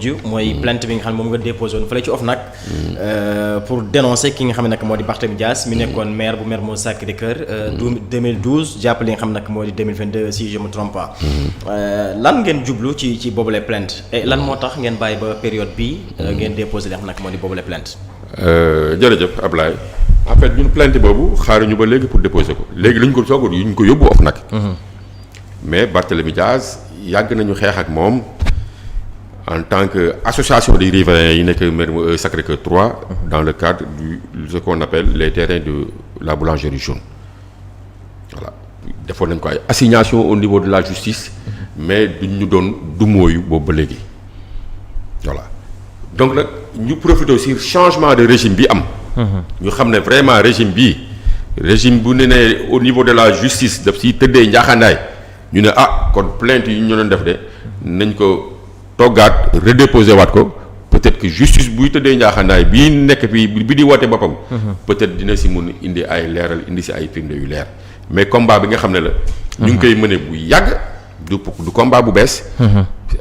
mooy plainte bi nga xam ne moom nga déposé woon fële ci OFNAC pour dénoncer ki nga xam ne nag moo di Barthélémy Dias mi nekkoon maire bu Mermoz Sacré-Cœur 2012 jàpp li nga xam nag moo di 2022 si je me trompe pas lan ngeen jublu ci boobule plainte et lan moo tax ngeen bàyyi ba période bii ngeen déposé li nga xam nag moo di boobule plainte. jërëjëf Ablaye en fait ñun plainte boobu xaaruñu ba léegi pour déposer ko léegi lañ ko soog ñu ko yóbbu OFNAC mais Barthélémy Dias yàgg nañu xeex ak moom en tant que association des riverains yi nekk Mermoz Sacré-Cœur 3 dans le cadre du ce qu'on appelle les terrains de la boulangerie jaune voilà defoon nañ ko ay assignation au niveau de la justice mais duñ ñu doon dumóoyu boobu ba léegi voilà donc nag ñu profité aussi changement de régime bi am ñu xam ne vraiment régime bu ne au niveau de la justice daf si tëddee njaaxaandaay ñu ne kon plainte yi ñu doon def de nañ ko toggaat redéposer waat ko peut-être que justice buy tëddee njaaxaanaay bii nekk fii bi di woote boppam peut-être dina si mun indi ay leeral indi si ay firnde yu leer mais combat bi nga xam ne la ñu ngi koy mëne bu yàgg du combat bu bees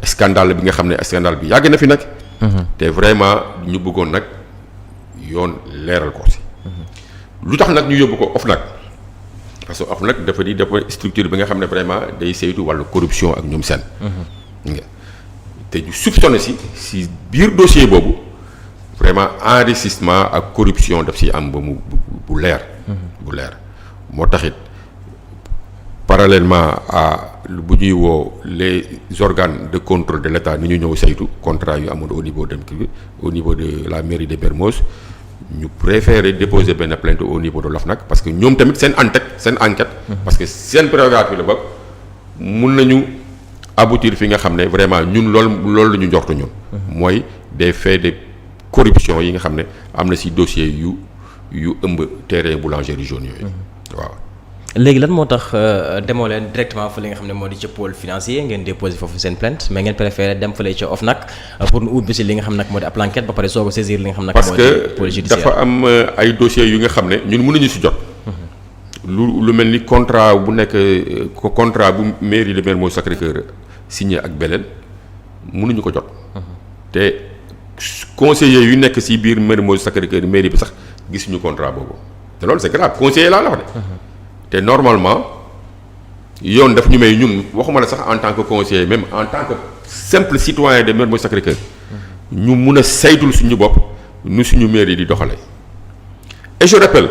scandale bi nga xam ne scandale bi yàgg na fi nag te vraiment ñu bëggoon nag yoon leeral ko si lu tax nag ñu yóbbu ko OFNAC parce que OFNAC dafa structure bi nga xam ne vraiment day saytu wàllu corruption ak ñoom seen te ñu soupçonné si biir dossier boobu vraiment enrichissement ak corruption daf si am ba mu bu leer moo taxit parallèlement à bu ñuy woo les organes de contrôle de l'État ni ñu ñëw saytu contrat yu amoon au niveau de la mairie de Mermoz ñu préféré déposer benn plainte au niveau de l'OFNAC parce que ñoom tamit seen enquête parce que seen prérogative la bopp mun nañu aboutir fi nga xam ne vraiment ñun loolu la ñu njortu ñun mooy des faits de corruption yi nga xam ne am na ci dossier yu ëmb terrain boulangerie jaune yooyu waaw. léegi lan moo tax demoo leen directement fa li nga xam ne moo di ca pôle financier ngeen déposé foofu seen plainte mais ngeen préféré dem fële ca OFNAC pour nu ubbi ci li nga xam nag moo di ab enquête ba pare soog a saisir li nga xam nag moo di pôle judiciaire parce que dafa am ay dossiers yu nga xam ne ñun mënuñu ci jot. lu mel ni contrat bu nekk contrat bu mairie de Mermoz Sacré-Cœur signé ak Belel mënuñu ko jot te conseillers yu nekk ci biir Mermoz Sacré-Cœur mairie bi sax gisuñu contrat boobu te loolu c'est grave conseiller laa la wax de te normalement yoon daf ñu may ñun waxuma la sax en tant que conseiller même en tant que simple citoyen de Mermoz Sacré-Cœur ñu mun a saytul suñu bopp nu suñu mairie di doxalee et je rappelle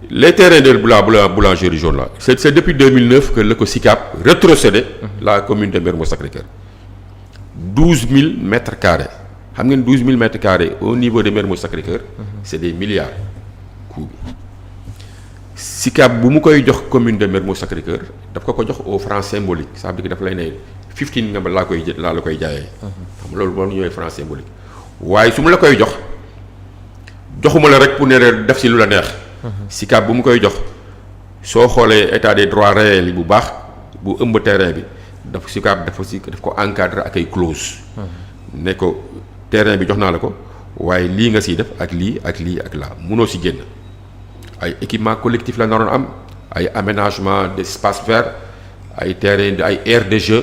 les terrains de la boulangerie jaune là c'est depuis 2009 que le SICAP rétrocédé la commune de Mermoz Sacré-Cœur 12 000 mètres carrés xam ngeen 12 000 mètres carrés au niveau de Mermoz Sacré-Cœur c'est des milliards coût bi SICAP bu mu koy jox commune de Mermoz Sacré-Cœur daf ko jox au franc symbolique ça veut dire que dafa lay ne 15 nga laa la koy jaayee xam loolu moom ñooy franc symbolique waaye su ma la koy joxuma la rek pour ne def si lu la neex SICAP bu mu koy jox soo xoolee état des droits réels yi bu baax bu ëmb terrain bi daf SICAP daf ko encadrer ak ay clause ne ko terrain bi jox naa la ko waaye lii nga siy def ak lii ak lii ak laa munoo si génn ay équipement collectif la naroon am ay aménagement d'espace vert ay terrain ay aire de jeu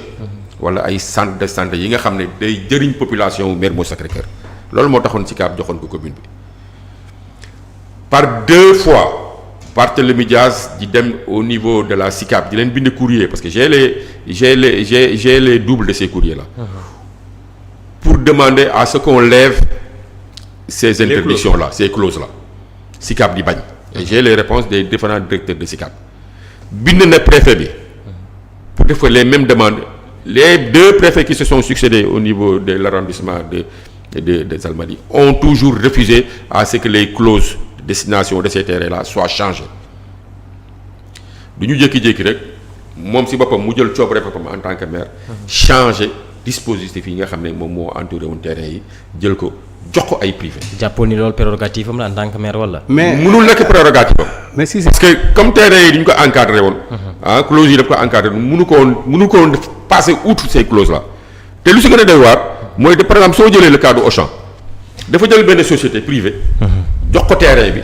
wala ay centre de santé yi nga xam ne day jëriñ population wu Mermoz Sacré-Cœur loolu moo taxoon SICAP joxoon ko commune bi par 2 fois Barthélémy Dias di dem au niveau de la SICAP di leen bind courrier parce que j'ai les doubles de ces courriers là pour demander à ce qu'on lève ces interdictions là ces clauses là SICAP di bañ et j'ai les réponses des différents directeurs de SICAP bind na préfet bi pour def les mêmes demandes les 2 préfets qui se sont succédés au niveau de l'arrondissement de Almadies ont toujours refusé à ce que les clauses de destination de ces terrains-là soient changées du ñu jékki-jékki rek moom ci boppam mu jël coobare boppam en tant que maire changer dispositif yi nga xam ne moom moo entouré woon terrain yi jël ko jox ko ay privé. jàppoon ni loolu prérogative am la en tant que maire wala. mais mënul nekk prérogative am. mais si parce que comme terrain yi dañu ko encadré woon. clause yi daf ko encadré mënu ko woon def passer outre ces clauses là te lu si gën a doy waar mooy de par exemple soo jëlee le cas de Auchan dafa jël benn société privée. jox ko terrain bi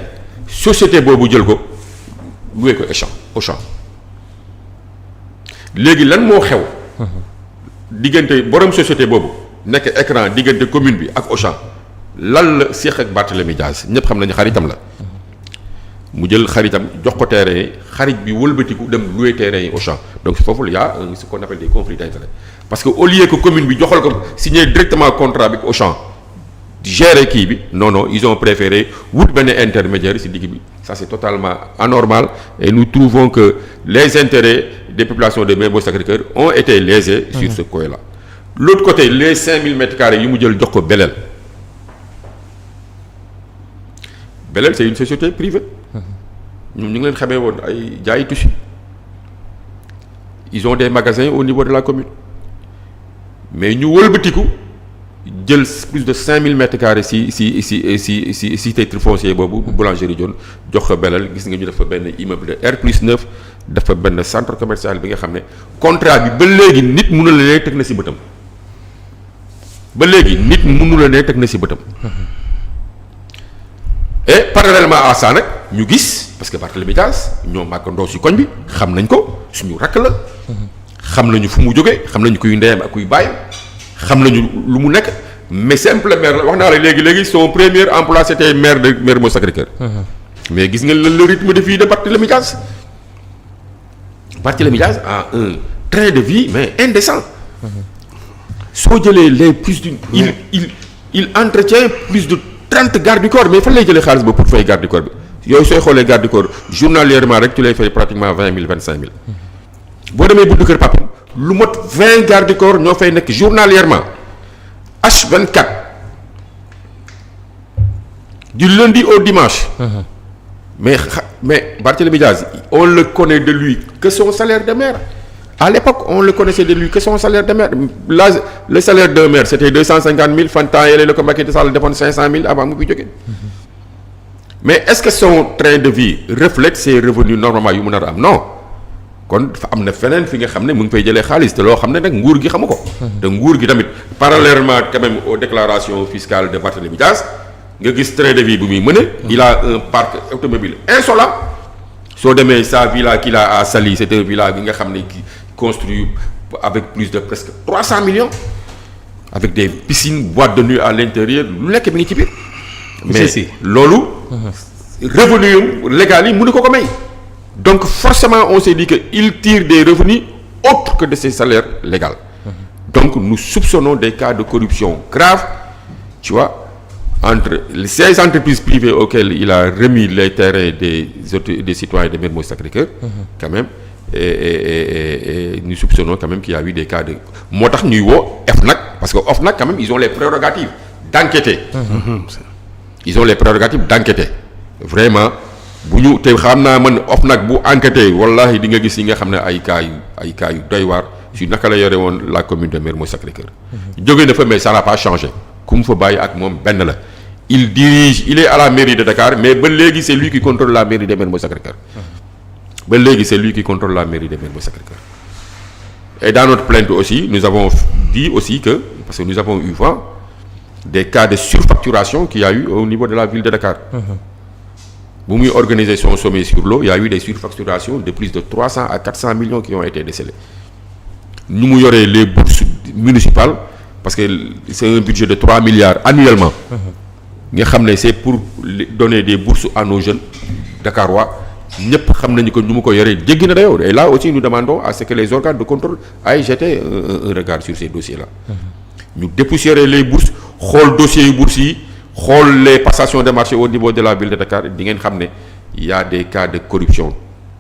société boobu jël ko loué ko Auchan léegi lan moo xew. diggante borom société boobu nekk écran diggante commune bi ak Auchan lan la seex ak Barthélémy Dias ñëpp xam nañu xaritam la mu jël xaritam jox ko terrain yi xarit bi wëlbatiku dem louer terrain yi Auchan donc foofu il y a ce qu'on appelle des conflits d'intérêts parce que au lieu que commune bi joxal ko signer directement contrat bi Auchan gérer kii bi non ils ont préféré wut benn intermédiaire ci digg bi ça c'est totalement anormal et nous trouvons que les intérêts des populations de Mermoz Sacré-Cœur ont été lésés sur ce coin là l'autre côté les 5000 mètres carrés yu mu jël jox ko Belel c'est une société privée ñoom ñu ngi leen xamee woon ay jaayi tissu ils ont des magasins au niveau de la commune mais ñu wëlbatiku jël plus de 5000 mètres carrés si titre foncier boobu boulangerie Dione jox ko Belel gis nga ñu def fa benn immeuble de R+9 dafa benn centre commercial bi nga xam ne contrat bi ba léegi nit mënu la ne teg na si bëtam ba léegi nit mënu la ne teg na si bëtam et parallèlement à ça nag ñu gis parce que Barthélémy Dias ñoo màggandoo si koñ bi xam nañ ko suñu rakk la xam nañu fu mu jógee xam nañu kuy ndeyam ak kuy bàyyam xam nañu lu mu nekk mais simple maire la wax naa la léegi son premier emploi c'était maire de Mermoz Sacré-Cœur mais gis nga le rythme de vie de Barthélémy Dias Barthélémy Dias a un train de vie mais indécent soo jëlee les plus d'une il entretient plus de 30 gardes du corps mais fan lay jëlee xaalis boobu pour fay garde du corps bi yooyu sooy xoolee garde du corps journalièrement rek tu lay fay pratiquement 20 000 25 000 boo demee buntu kër papam lu mot 20 garde du corps ñoo fay nekk journalièrement H24 du lundi au dimanche. mais Barthélémy Dias on le connaît de lui que son salaire de maire à l'époque on le connaissait de lui que son salaire de maire là le salaire d'un maire c'était 250 000 fan temps yële la ko Macky Sall defoon 500 000 avant mu fi jógee mais est-ce que son train de vie reflète ses revenus normalement yu mu nar a am non kon dafa am na feneen fi nga xam ne mu ngi fay jëlee xaalis te loo xam ne nag nguur gi xamu ko. te nguur gi tamit parallèlement quand même aux déclarations fiscales de Barthélémy Dias nga gis train de vie bu muy mëne il a un parc automobile insolent soo demee sa villa qu'il a à Saly c'est une villa bi nga xam ne construit avec plus de presque 300 millions avec des piscines boîtes de nuit à l'intérieur lu nekk mi ngi ci biir mais loolu revenu légal yi mënu ko may donc forcément on s'est dit que il tire des revenus autres que de ses salaires légaux donc nous soupçonnons des cas de corruption graves tu vois entre ces entreprises privées auxquelles il a remis les terrains des citoyens de Mermoz Sacré-Cœur quand même et nous soupçonnons quand même qu'il y a eu des cas de moo tax ñuy woo OFNAC parce que OFNAC quand même ils ont les prérogatives d'enquêter ils ont les prérogatives d'enquêter vraiment bu ñu te xam naa man OFNAC bu enquêter wallahi di nga gis yi nga xam ne ay cas yu doy waar si naka la yore woon la commune de Mermoz Sacré-Cœur jóge na fa mais ça n'a pas changé ku mu fa bàyyi ak moom benn la il est à la mairie de Dakar mais ba léegi c'est lui qui contrôle la mairie de Mermoz Sacré-Cœur ba léegi c'est lui qui contrôle la mairie de Mermoz Sacré-Cœur et dans notre plainte aussi nous avons dit aussi que parce que nous avons eu vent des cas de surfacturation qu'il y a eu au niveau de la ville de Dakar bu muy organiser son sommet sur l'eau il y a eu des surfacturations de plus de 300 à 400 millions qui ont été décelés ñu mu yoree les bourses municipales parce que c'est un budget de 3 milliards annuellement nga xam ne c'est pour donner des bourses à nos jeunes dakarois ñëpp xam nañu que ñu mu ko yoree jéggi na dayoo et là aussi nous demandons à ce que les organes de contrôle aillent jeter un regard sur ces dossiers là ñu dépoussiérer les bourses xool dossiers yu bourses yi xool les passations de marché au niveau de la ville de Dakar di ngeen xam ne y a des cas de corruption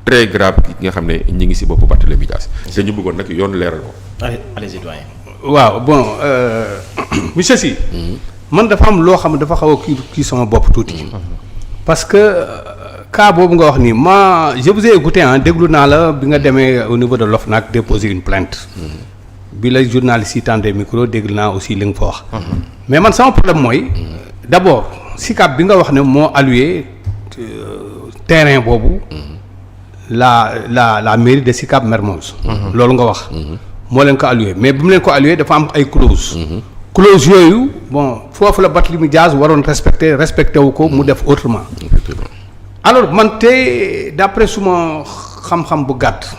très graves yi nga xam ne ñu ngi ci boppu Barthélémy Dias te ñu bëggoon nag yoon leeral ko. allez-y doyen. waaw bon monsieur Sy man dafa am loo xam ne dafa xaw a kii sama bopp tuuti parce que cas boobu nga wax ni ma je vous ai écouté déglu naa la bi nga demee au niveau de l'OFNAC déposer une plainte bi la journaliste yi tendé micro déglu naa aussi li nga fa wax mais man sama problème mooy d'abord SICAP bi nga wax ne moo alloué terrain boobu la mairie de SICAP Mermoz loolu nga wax moo leen ko alloué mais bi mu leen ko alloué dafa am ay clause yooyu bon foofu la Barthélémy Dias waroon respecté wu ko mu def autrement alors man te d'après suma xam-xam bu gàtt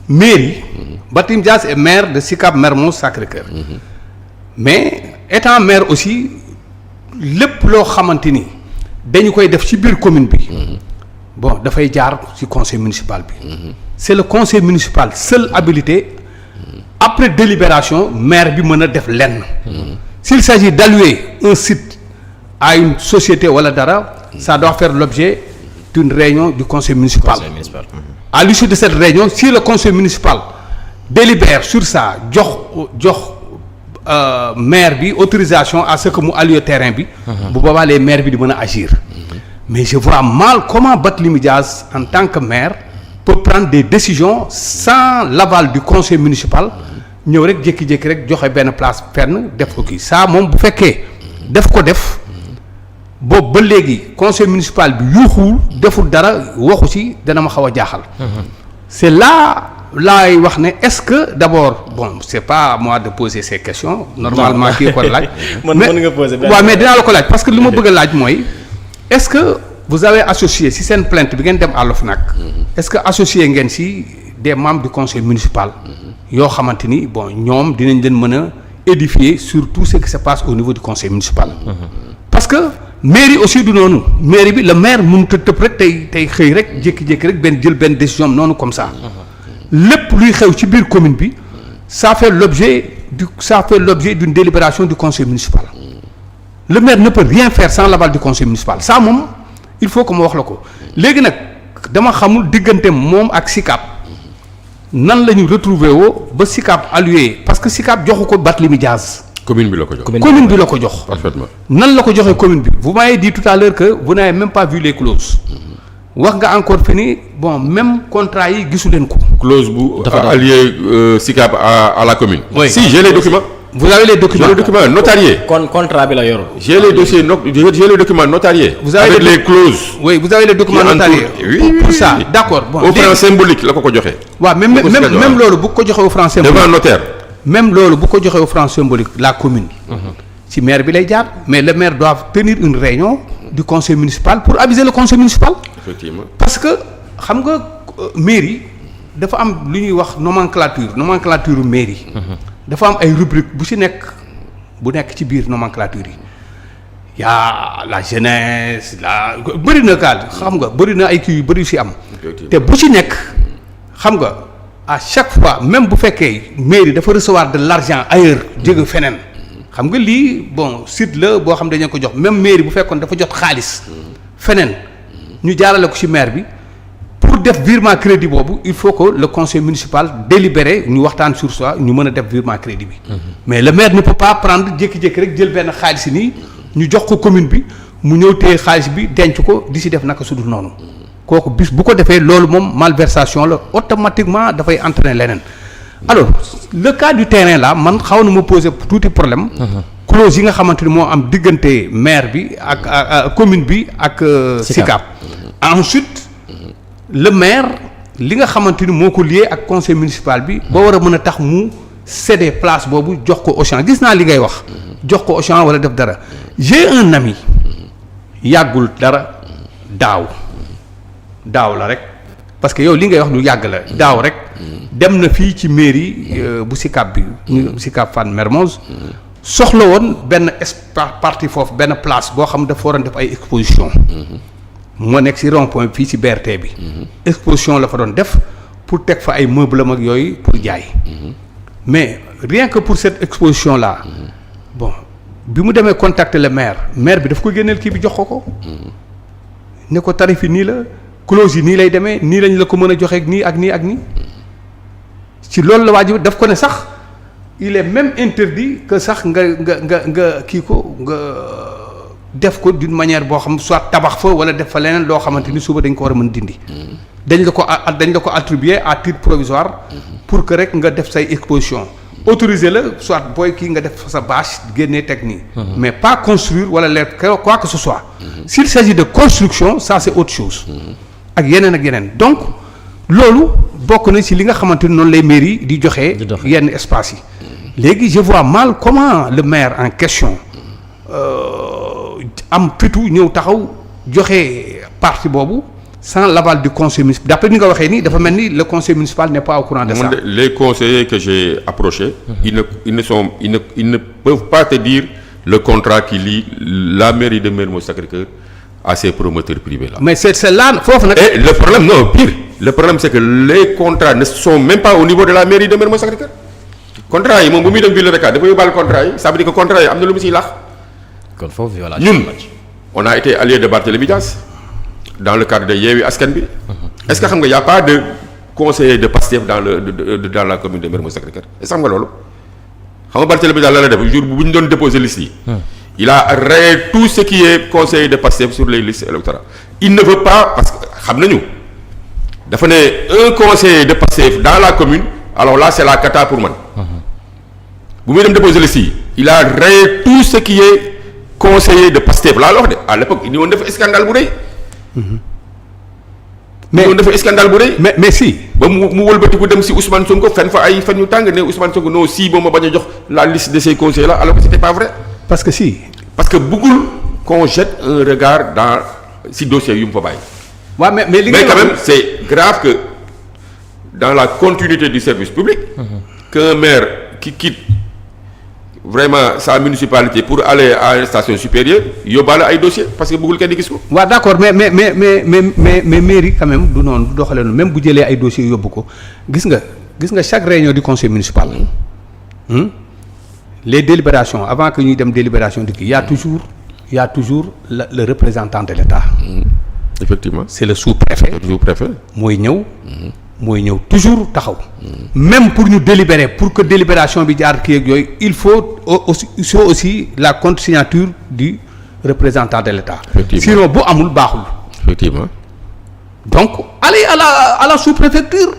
mairie Barthélémy Dias est maire de SICAP Mermoz Sacré-Cœur mais étant maire aussi lépp loo xamante ni dañu koy def ci biir commune bi bon dafay jaar ci conseil municipal bi c'est le conseil municipal seul habilité après délibération maire bi mën a def lenn s'il s'agit d'allouer un site à une société wala dara ça doit faire l'objet d'une réunion du conseil municipal. À l'issue de cette réunion si le conseil municipal délibère sur ça jox maire bi autorisation à ce que mu allouer terrain bi bu boobaa les maires bi di mën a agir mais je vois mal comment Barthélémy Dias en tant que maire peut prendre des décisions sans l'aval du conseil municipal ñëw rek jékki-jékki rek joxe benn place fenn def ko kii ça moom bu fekkee def boobu ba léegi conseil municipal bi yuuxuwul deful dara waxu ci dana ma xaw a jaaxal c'est là laay wax ne est-ce que d'abord bon c'est pas à moi de poser ces questions normalement kii ko laaj mais dinaa la ko laaj parce que li ma bëgg a laaj mooy est-ce que vous avez associé si seen plainte bi ngeen dem à l'OFNAC est-ce que associé ngeen si des membres du conseil municipal yoo xamante ni bon ñoom dinañ leen mën a édifier sur tout ce qui se passe au niveau du conseil municipal parce que mairie aussi du noonu mairie bi le maire mënut a tëb rek tey xëy rek jékki-jékki rek jël benn décision noonu comme ça lépp luy xew ci biir commune bi ça fait l'objet d'une délibération du conseil municipal le maire ne peut rien faire sans l'aval du conseil municipal ça moom il faut que ma wax la ko léegi nag dama xamul diggante moom ak SICAP nan la ñu retrouver woo ba SICAP alloué parce que SICAP joxu ko Barthélémy Dias commune bi la ko jox commune bi la ko jox parfaitement nan la ko joxee commune bi vous m'avez dit tout à l'heure que vous n'avez même pas vu les clauses wax nga encore fi ni bon même contrat yi gisu leen ko clause bu allié SICAP à la commune oui. Si j'ai les documents vous avez les documents notariés contrat bi la yor j'ai les dossiers j'ai les documents notariés vous avez avec les clauses oui vous avez les documents notariés pour ça d'accord bon au franc symbolique la ko joxe waaw même loolu bu ko joxe au franc symbolique devant notaire même loolu bu ko joxe au franc symbolique la commune ci maire bi lay jaar mais le maire doit tenir une réunion du conseil municipal pour aviser le conseil municipal effectivement parce que xam nga mairie dafa am lu ñuy wax nomenclature mairie dafa am ay rubrique bu nekk ci biir nomenclature yi y'a la jeunesse bëri na kaal xam nga bëri na ay kii yu bëri yu si am te bu ci nekk xam nga à chaque fois même bu fekkee mairie dafa recevoir de l'argent ailleurs jóge feneen xam nga lii bon site la boo xam dañu ko jox même mairie bu fekkoon dafa jot xaalis feneen ñu jaarale ko ci maire bi pour def virement crédit boobu il faut que le conseil municipal délibéré ñu waxtaan sur ça ñu mën a def virement crédit bi mais le maire ne peut pas prendre jékki-jékki rek jël benn xaalis nii ñu jox ko commune bi mu ñëw téye xaalis bi denc ko di ci def naka sudul noonu kooku bis bu ko defee loolu moom malversation la automatiquement dafay entraîner leneen alors le cas du terrain là man xaw na ma poser tuuti problème clause yi nga xamante ni moo am diggante maire bi ak commune bi ak SICAP ensuite le maire li nga xamante ni moo ko lié ak conseil municipal bi ba war a mën a tax mu céder place boobu jox ko Auchan gis naa li ngay wax jox ko Auchan wala def dara j'ai un ami yàggul dara daaw la rek parce que yow li ngay wax lu yàgg la daaw rek dem na fii ci mairie bu SICAP bi SICAP Fann Mermoz soxla woon benn partie foofu benn place boo xam dafa waroon def ay exposition moo nekk ci rond-point fii ci BRT bi exposition la fa doon def pour teg fa ay meubles ak yooyu pour jaay mais rien que pour cette exposition là bon bi mu demee contacter le maire bi daf ko génneel kii bi jox ko ne ko tarif yi nii la clause yi nii lay demee nii lañ la ko mën a joxeeg nii ak nii ak nii ci loolu la waajib daf ko ne sax il est même interdit que sax nga kii ko nga def ko d'une manière boo xam soit tabax fa wala def fa leneen loo xamante ni suba dañ ko war a mën dindi dañ la ko attribuer à titre provisoire pour que rek nga def say exposition autorisé la soit booy kii nga def fa sa bâche génnee teg nii mais pas construire wala leer quoi que ce soit s'il s'agit de construction ça c'est autre chose ak yeneen donc loolu bokk na ci li nga xamante ni noonu lay mairie di joxe yenn espace yi léegi je vois mal comment le maire en question am fitu ñëw taxaw joxe partie boobu sans l'aval du conseil municipal d'après ni nga waxee nii dafa mel ni le conseil municipal n'est pas au courant de ça. Les conseillers que j'ai approchés. Ils ne peuvent pas te dire le contrat qui lie la mairie de Mermoz Sacré-Cœur à ces promoteurs privés là. mais c'est là foofu nag. Et le problème non pire le problème c'est que les contrats ne sont même pas au niveau de la mairie de Mermoz Sacré-Cœur. contrat yi moom bu muy dem ville de Dakar dafa yóbbaale contrat yi ça veut dire que contrat yi am na lu mu siy laax. kon foofu violation ñun on a été alliés de Barthélémy Dias dans le cadre de Yewwi Askan Wi. Est-ce que xam nga y a pas de conseiller de Pastef dans la commune de Mermoz Sacré-Cœur est-ce que xam nga loolu xam nga Barthélémy Dias la def jour bu ñu doon déposer liste yi. il a rayé tout ce qui est conseiller de Pastef sur les listes électorales il ne veut pas parce que xam nañu dafa ne un conseiller de Pastef dans la commune alors là c'est la cata pour man. bu muy dem déposer liste yi il a rayé tout ce qui est conseiller de Pastef laa la wax de à l'époque il ñëwoon def scandale bu rëy. mais ñëwoon def scandale bu rëy. mais si. ba mu wëlbatiku dem si Ousmane Sonko fen fa ay fen yu tàng ne Ousmane Sonko non si boo ma bañ a jox la liste de ces conseillers là alors que c'était pas vrai. parce que si. parce que bëggul qu'on jette un regard dans si dossier yu mu fa bàyyi. waaw mais li mais quand même c'est grave que dans la continuité du service public. qu'un maire qui quitte vraiment sa municipalité pour aller à une station supérieure yóbbaale ay dossiers parce que bëggul kenn gis ko. waaw d'accord mais mairie quand même du noonu du doxalee noonu même bu jëlee ay dossiers yóbbu ko gis nga chaque réunion du conseil municipal. les délibérations avant que ñuy dem délibération di kii y a toujours le représentant de l'État. effectivement c'est le sous-préfet. mooy ñëw toujours taxaw. même pour ñu délibérer pour que délibération bi jaar kii ak yooyu il faut aussi la contre-signature du représentant de l'État. sinon bu amul baaxul. effectivement. donc allez à la sous-préfecture.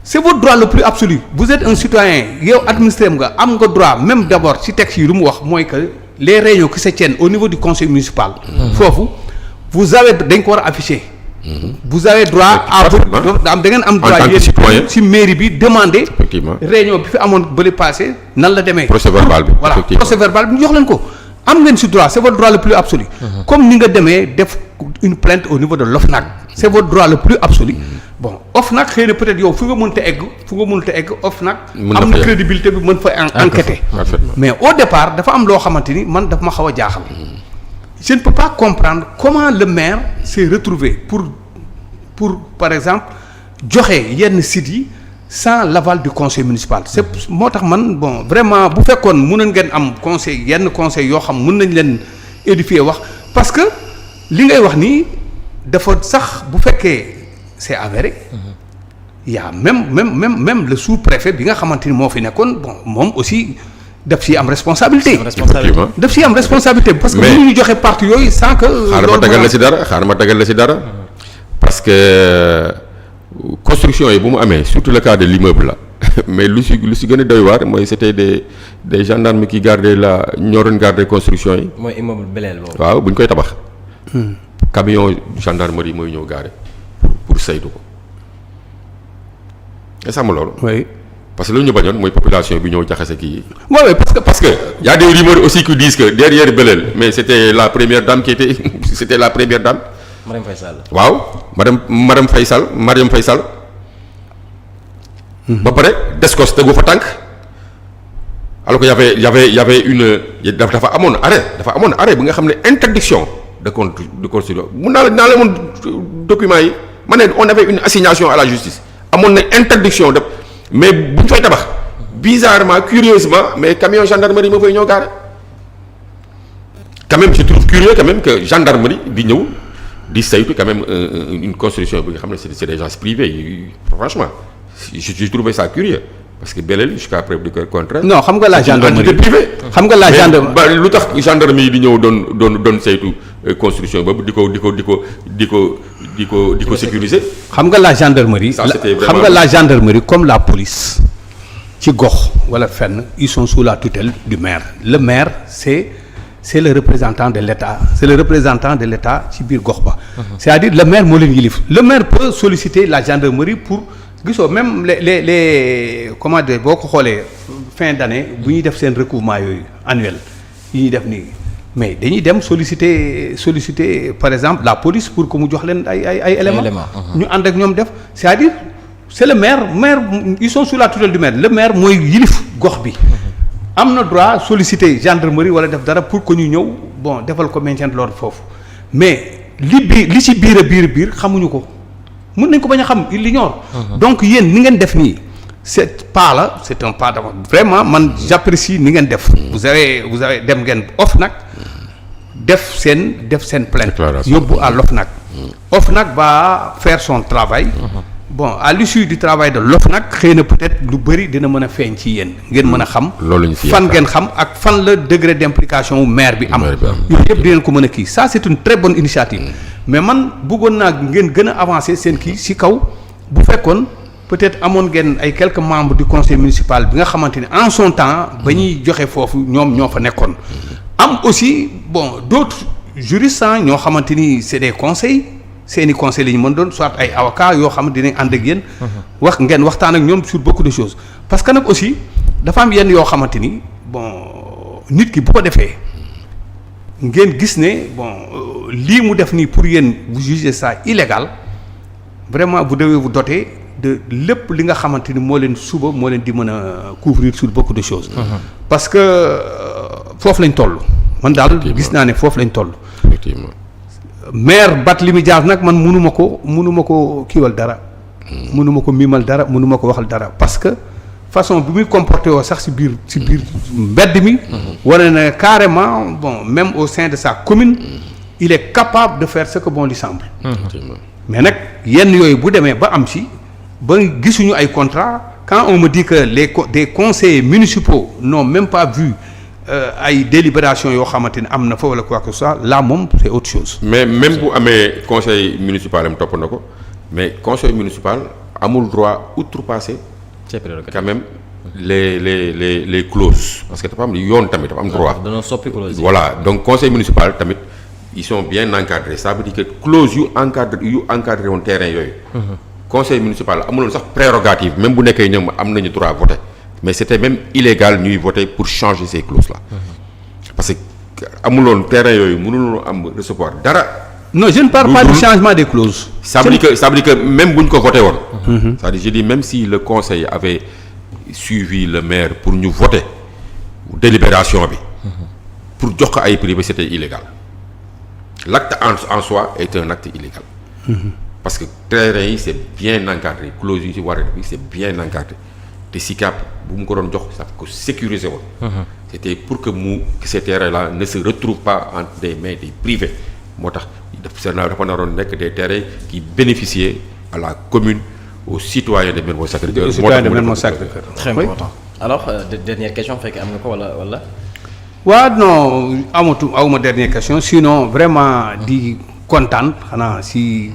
c'est votre droit le plus absolu vous êtes un citoyen yow administré nga am nga droit même d'abord ci texte yi lu mu wax mooy que les réunions qui se tiennent au niveau du conseil municipal. foofu vous avez dañ ko war a afficher. vous avez droit à da ngeen am droit yéen ci mairie bi demander. effectivement réunion bi fi amoon bële passé nan la demee. procès verbal bi voilà procès verbal bi ñu jox leen ko am ngeen ci droit c'est votre droit le plus absolu. comme ni nga demee def une plainte au niveau de l'OFNAC c'est votre droit le plus absolu. bon OFNAC xëy na peut-être yow fu nga mënta egg OFNAC am na crédibilité bi mën fa enquêter. mais au départ dafa am loo xamante ni man daf ma xaw a jaaxal. je ne peux pas comprendre comment le maire s'est retrouvé pour par exemple joxe yenn sites yi sans l'aval du conseil municipal c'est moo tax man bon vraiment bu fekkoon mën ngeen am yenn conseil yoo xam mën nañ leen édifier wax parce que li ngay wax nii dafa sax bu fekkee c'est avéré. il y a même le sous-préfet bi nga xamante ni moo fi nekkoon bon moom aussi daf ci am responsabilité. daf ci am responsabilité parce que mënuñu joxe parti yooyu sans que. xaaral ma tagal la ci dara parce que construction yi bu mu amee surtout le cas de l'immeuble là mais lu ci gën a doy waar mooy c'était des gendarmes qui gardaient ñoo doon garder construction yi. mooy immeuble Belel boobu. waaw bu ñu koy tabax. camion gendarmerie mooy ñëw garder pour saytu ko est-ce que loolu. oui. parce que lu ñu bañoon mooy population bi ñëw jaxase kii yi. waaw parce que y a des rumeurs aussi qui disent que derrière Belel mais c'était la première dame qui était c'était la première dame. Marième Faye Sall. waaw Marième Faye Sall. ba pare Descos tegu fa tànk alors que y avait une dafa amoon arrêt bi nga xam ne interdiction de construire mun naa la moon document yi ma ne on avait une assignation à la justice amoon na interdiction de. mais bu ñu fay tabax bizarrement curieusement mais camion gendarmerie moo fay ñëw gaare quand même je trouve curieux quand même que gendarmerie di ñëw di saytu quand même une construction bi nga xam ne c'est des gens privés franchement je trouvais ça curieux parce que Belel jusqu'à preuve du contraire. non xam nga la gendarmerie privée. xam nga la gendarmerie ba lu tax gendarmerie yi di ñëw doon saytu construction boobu di ko sécuriser. xam nga la gendarmerie. xam nga la gendarmerie comme la police ci gox wala fenn ils sont sous la tutelle du maire le maire c'est le représentant de l'État ci biir gox ba. c'est-à-dire le maire moo leen yilif le maire peut solliciter la gendarmerie pour gisoo même les comment dire boo ko xoolee fin d'année bu ñuy def seen recouvrement yooyu annuel yi ñuy def nii mais dañuy dem solliciter par exemple la police pour que mu jox leen ay éléments. ñu ànd ak ñoom def c'est-à-dire c'est le maire ils sont sous la tutelle du maire le maire mooy yilif gox bi. am na droit solliciter gendarmerie wala def dara pour que ñu ñëw bon defal ko maintien de l'ordre foofu mais li ci biir xamuñu ko mën nañ ko bañ a xam il l'ignore. Donc yéen ni ngeen def nii c'est un pas d'abord vraiment man j'apprécie ni ngeen def. vous avez dem ngeen OFNAC def seen plainte yóbbu à l'OFNAC. OFNAC va faire son travail. Bon à l'issue du travail de l'OFNAC xëy na peut-être lu bëri dina mën a feeñ ci yéen ngeen mën a xam fan ngeen xam ak fan la degré d'implication wu maire bi am yooyu yëpp dinañ ko mën a kii ça c'est une très bonne initiative mais man bëggoon naa ngeen gën a avancer seen kii ci kaw bu fekkoon peut-être amoon ngeen ay quelques membres du conseil municipal bi nga xamante ni en son temps ba ñuy joxe foofu ñoom ñoo fa nekkoon am aussi bon d'autres juristes ñoo xamante ni c'est des conseils seeni conseil la ñu mën doon soit ay avocats yoo xam ne dinañ ànd ak yéen. ngeen waxtaan ak ñoom sur beaucoup de choses parce que nag aussi dafa am yenn yoo xamante ni bon nit ki bu ko defee ngeen gis ne bon lii mu def nii pour yéen vous jugez ça illégal vraiment vous devez vous doter de lépp li nga xamante ni moo leen di mën a couvrir sur beaucoup de choses. parce que foofu lañ toll. man daal gis naa ne foofu lañ toll. effectivement. maire Barthélémy Dias nag man mënuma ko kiiwal dara. mënuma ko miimal dara mënuma ko waxal dara parce que façon bi muy comporté woo sax ci biir mbedd mi. wane na carrément bon même au sein de sa commune. il est capable de faire ce que bon lui semble. mais nag yenn yooyu bu demee ba am ci ba gisuñu ay contrat quand on me dit que des conseillers municipaux n'ont même pas vu. ay délibération yoo xamante ne am na fa wala quoi que ce soit là moom c'est autre chose. mais même bu amee conseil municipal am topp na ko mais conseil municipal amul droit outrepasser quand même les clauses parce que dafa am yoon tamit dafa am droit. dana soppi clause yi. Voilà donc conseil municipal tamit ils sont bien encadrés ça veut dire que clause yu encadré woon terrain yooyu. conseil municipal amuloon sax prérogative même bu nekkee ñoom am nañu droit voter. mais c'était même illégal ñuy voter pour changer ces clauses là. parce que amuloon terrain yooyu mënuloon am recevoir dara. non je ne parle pas du changement des clauses. ça veut dire que même bu ñu ko voté woon. c'est-à-dire je dis même si le conseil avait suivi le maire pour ñu voter délibération bi. pour jox ko ay privé c'était illégal. l'acte en soi est un acte illégal. parce que terrain yi c'est bien encadré clauses yi ci war a def c'est bien encadré. te SICAP bu mu ko doon jox ça ko sécuriser woon. c'était pour que ces terrains-là ne se retrouvent pas entre des mains des privés moo tax dafa naroon nekk des terrains qui bénéficiaient à la commune aux citoyens de Mermoz Sacré-Cœur. aux citoyens de Mermoz Sacré-Cœur. Très important. Alors dernière question fekk am nga ko wala. waaw non awma dernière question sinon vraiment di kontaan xanaa si